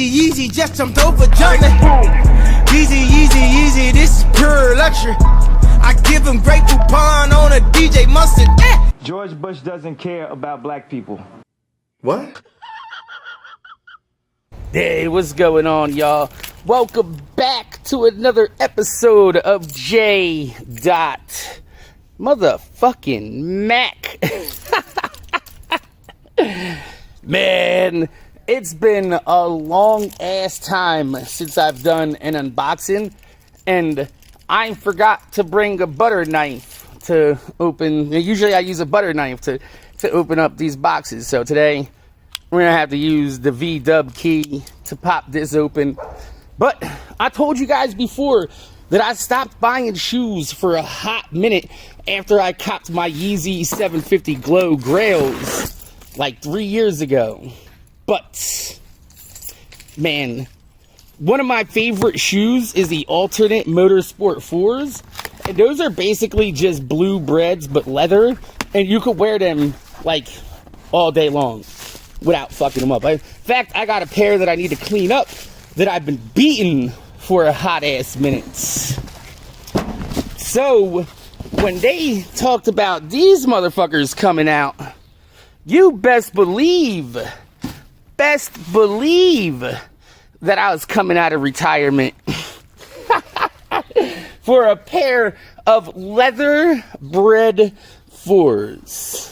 Yeezy, just jumped over jumping. Yeezy, this is pure luxury. I give him great coupon on a DJ Mustard. George Bush doesn't care about black people. What? Hey, what's going on, y'all? Welcome back to another episode of JAYdotMAK. Man, it's been a long ass time since I've done an unboxing, and I forgot to bring a butter knife to open. Usually I use a butter knife to open up these boxes, so today we're gonna have to use the V-dub key to pop this open. But I told you guys before that I stopped buying shoes for a hot minute after I copped my Yeezy 750 Glow Grails like 3 years ago. But man, one of my favorite shoes is the alternate Motorsport 4s, and those are basically just blue Breds but leather, and you could wear them like all day long without fucking them up. In fact, I got a pair that I need to clean up that I've been beating for a hot ass minute. So when they talked about these motherfuckers coming out, you best believe that I was coming out of retirement for a pair of leather Bred 4s.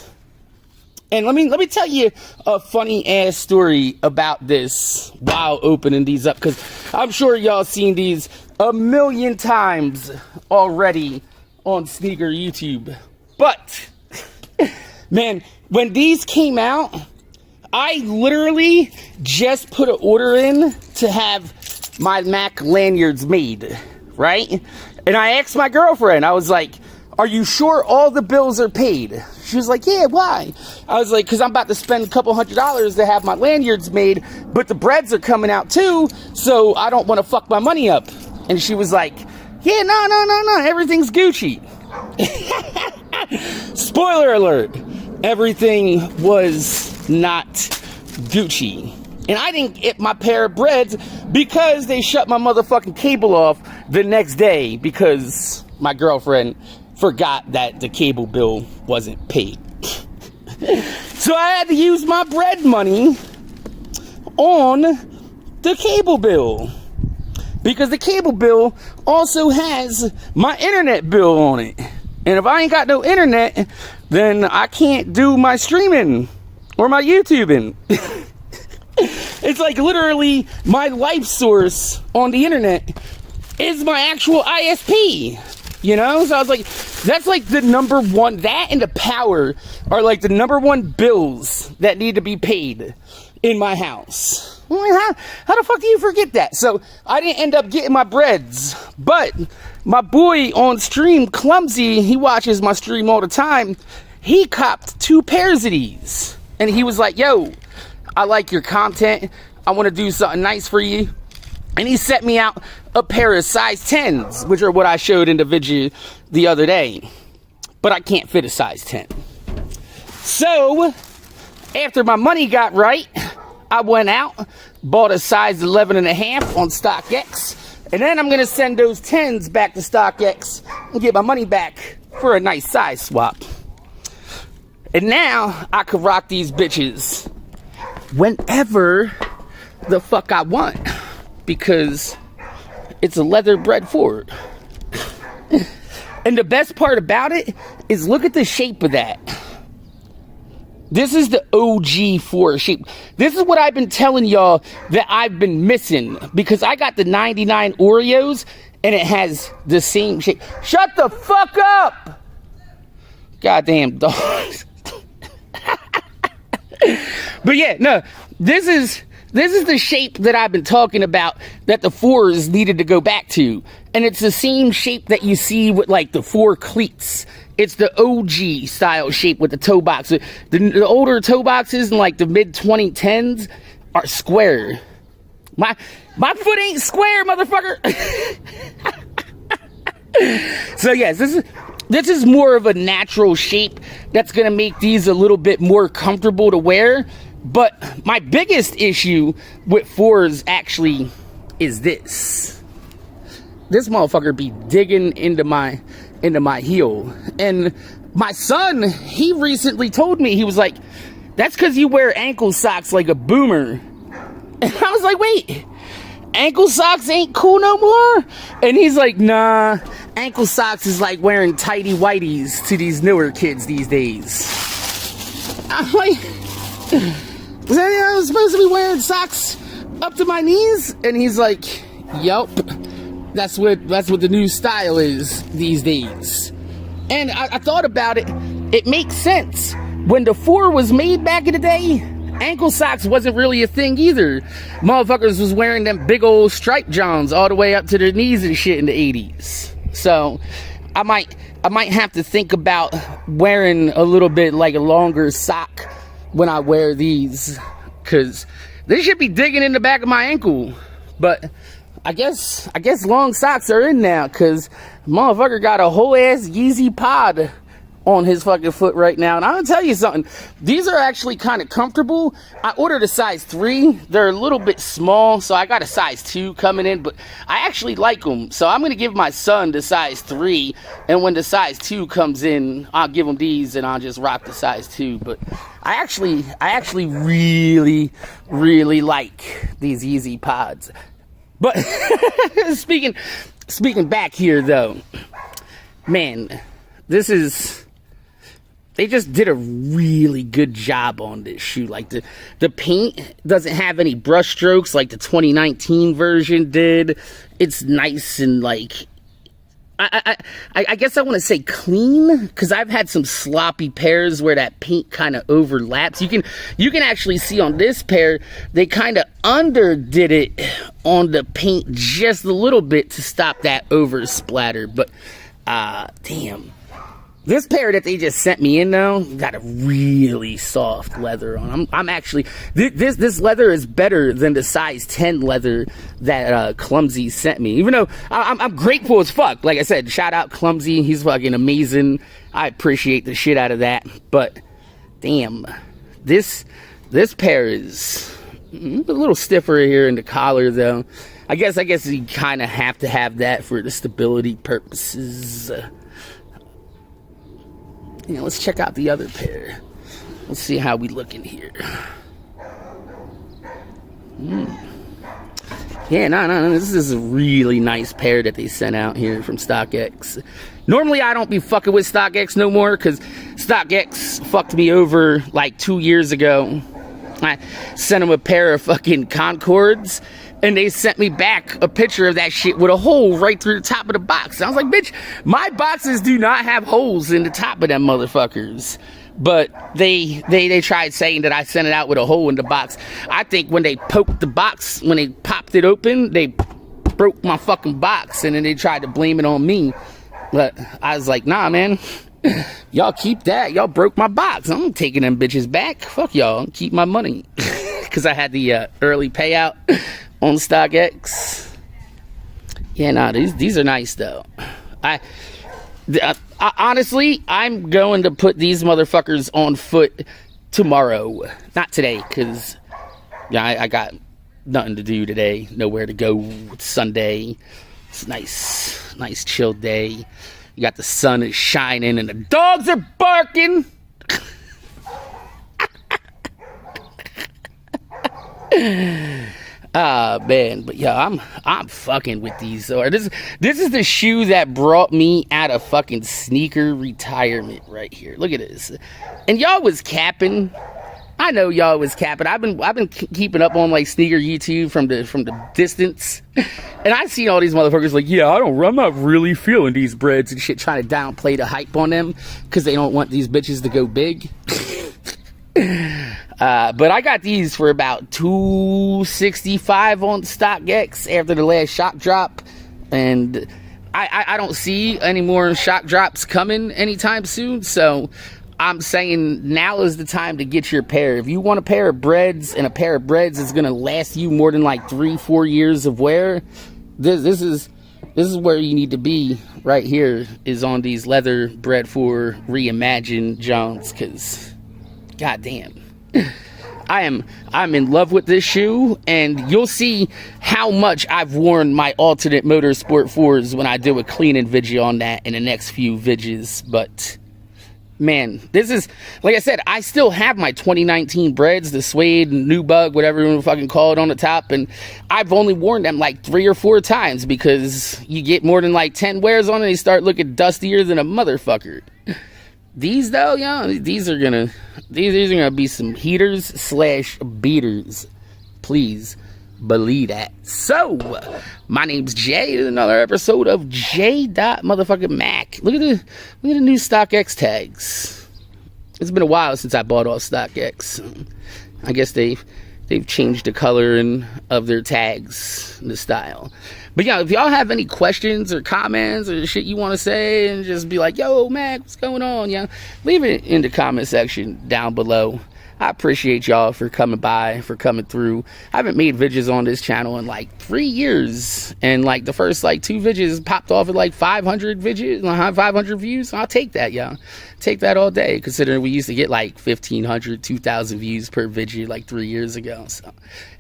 And let me tell you a funny ass story about this while opening these up, because I'm sure y'all seen these a million times already on sneaker YouTube. But man, when these came out, I literally just put an order in to have my Mac lanyards made, right? And I asked my girlfriend, I was like, are you sure all the bills are paid? She was like, yeah, why? I was like, because I'm about to spend a couple $100s to have my lanyards made, but the Breds are coming out too, so I don't want to fuck my money up. And she was like, yeah, no, everything's Gucci. Spoiler alert, everything was not Gucci. And I didn't get my pair of Breds because they shut my motherfucking cable off the next day because my girlfriend forgot that the cable bill wasn't paid. So I had to use my Bred money on the cable bill, because the cable bill also has my internet bill on it. And if I ain't got no internet, then I can't do my streaming or my YouTubing. It's like literally my life source on the internet is my actual ISP. You know, so I was like, that's like the number one, that and the power are like the number one bills that need to be paid in my house. I'm like, how the fuck do you forget that? So I didn't end up getting my Breds, but my boy on stream, Clumsy, he watches my stream all the time. He copped 2 pairs of these, and he was like, yo, I like your content. I want to do something nice for you. And he sent me out a pair of size 10s, which are what I showed in the video the other day. But I can't fit a size 10. So, after my money got right, I went out, bought a size 11.5 on StockX. And then I'm going to send those 10s back to StockX and get my money back for a nice size swap. And now, I could rock these bitches whenever the fuck I want, because it's a leather Bred 4. And the best part about it is, look at the shape of that. This is the OG 4 shape. This is what I've been telling y'all that I've been missing, because I got the 99 Oreos and it has the same shape. Shut the fuck up! Goddamn dogs. But yeah, no, this is the shape that I've been talking about that the 4s needed to go back to. And it's the same shape that you see with like the 4 cleats. It's the OG style shape with the toe box. The older toe boxes in like the mid 2010s are square. My foot ain't square, motherfucker. So yes, this is more of a natural shape that's gonna make these a little bit more comfortable to wear. But my biggest issue with 4s actually is this. This motherfucker be digging into my heel. And my son, he recently told me, he was like, that's because you wear ankle socks like a boomer. And I was like, wait, ankle socks ain't cool no more? And he's like, nah, ankle socks is like wearing tighty whities to these newer kids these days. I'm like, was I was supposed to be wearing socks up to my knees? And he's like, yup, that's what the new style is these days. And I thought about it. It makes sense. When the 4 was made back in the day, ankle socks wasn't really a thing either. Motherfuckers was wearing them big old striped johns all the way up to their knees and shit in the 80s. So I might have to think about wearing a little bit like a longer sock when I wear these, because they should be digging in the back of my ankle. But I guess long socks are in now, because motherfucker got a whole ass Yeezy pod on his fucking foot right now. And I'm gonna tell you something, these are actually kind of comfortable. I ordered a size 3. They're a little bit small, so I got a size 2 coming in, but I actually like them. So I'm gonna give my son the size 3, and when the size 2 comes in, I'll give him these and I'll just rock the size 2. But I actually really like these Yeezy pods. But speaking back here though, man, they just did a really good job on this shoe. Like the paint doesn't have any brush strokes like the 2019 version did. It's nice and like, I guess I want to say clean, because I've had some sloppy pairs where that paint kind of overlaps. You can actually see on this pair, they kind of underdid it on the paint just a little bit to stop that over splatter. But damn. This pair that they just sent me in though got a really soft leather on. I'm actually, this leather is better than the size 10 leather that Clumsy sent me. Even though I'm grateful as fuck. Like I said, shout out Clumsy, he's fucking amazing. I appreciate the shit out of that. But damn, this pair is a little stiffer here in the collar though. I guess you kind of have to have that for the stability purposes. Yeah, let's check out the other pair. Let's see how we look in here. Yeah, no, this is a really nice pair that they sent out here from StockX. Normally, I don't be fucking with StockX no more, because StockX fucked me over like 2 years ago. I sent them a pair of fucking Concords, and they sent me back a picture of that shit with a hole right through the top of the box. I was like, bitch, my boxes do not have holes in the top of them motherfuckers. But they tried saying that I sent it out with a hole in the box. I think when they poked the box, when they popped it open, they broke my fucking box, and then they tried to blame it on me. But I was like, nah, man. Y'all keep that. Y'all broke my box. I'm taking them bitches back. Fuck y'all. Keep my money. Because I had the early payout on StockX. Yeah, nah, these are nice though. I honestly, I'm going to put these motherfuckers on foot tomorrow. Not today, because yeah, I got nothing to do today. Nowhere to go. It's Sunday. It's nice chill day. You got the sun is shining and the dogs are barking. Man, but yeah, I'm fucking with these. So this is the shoe that brought me out of fucking sneaker retirement right here. Look at this. And y'all was capping. I know y'all was capping. I've been keeping up on like sneaker YouTube from the distance, and I see all these motherfuckers like, yeah, I'm not really feeling these Breds and shit, trying to downplay the hype on them because they don't want these bitches to go big. But I got these for about $265 on StockX after the last shock drop, and I don't see any more shock drops coming anytime soon. So I'm saying now is the time to get your pair. If you want a pair of Breds, and a pair of Breds is gonna last you more than like 3-4 years of wear, this is where you need to be right here, is on these leather Bred 4 Reimagined Jones, because goddamn. I'm in love with this shoe, and you'll see how much I've worn my alternate Motorsport 4s when I do a cleaning video on that in the next few videos. But man, this is, like I said, I still have my 2019 Breds, the suede, new bug, whatever you want to fucking call it, on the top, and I've only worn them like 3 or 4 times, because you get more than like 10 wears on it, and they start looking dustier than a motherfucker. These though, yeah, these are gonna be some heaters slash beaters. Please believe that. So, my name's Jay. This is another episode of JAYdotMAK. Look at the new StockX tags. It's been a while since I bought off StockX. I guess they've changed the color and of their tags, the style. But yeah, if y'all have any questions or comments or shit you want to say, and just be like, yo, Mac, what's going on? Yeah, leave it in the comment section down below. I appreciate y'all for coming by, for coming through. I haven't made videos on this channel in like 3 years, and like the first like 2 videos popped off at like 500 videos, 500 views. I'll take that, y'all. Take that all day, considering we used to get like 1,500, 2,000 views per video like 3 years ago. So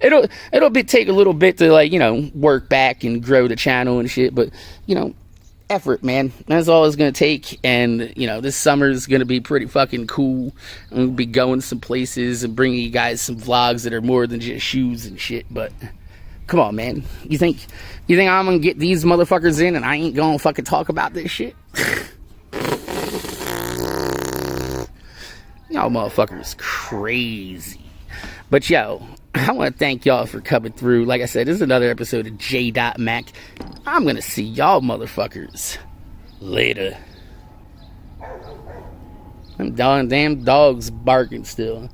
it'll take a little bit to, like, you know, work back and grow the channel and shit, but you know, effort, man, that's all it's gonna take. And you know, this summer is gonna be pretty fucking cool. I'm gonna be going some places and bringing you guys some vlogs that are more than just shoes and shit. But come on, man, you think I'm gonna get these motherfuckers in and I ain't gonna fucking talk about this shit? Y'all motherfuckers crazy. But yo, I want to thank y'all for coming through. Like I said, this is another episode of JAYdotMAK. I'm gonna see y'all motherfuckers later. Them damn dogs barking still.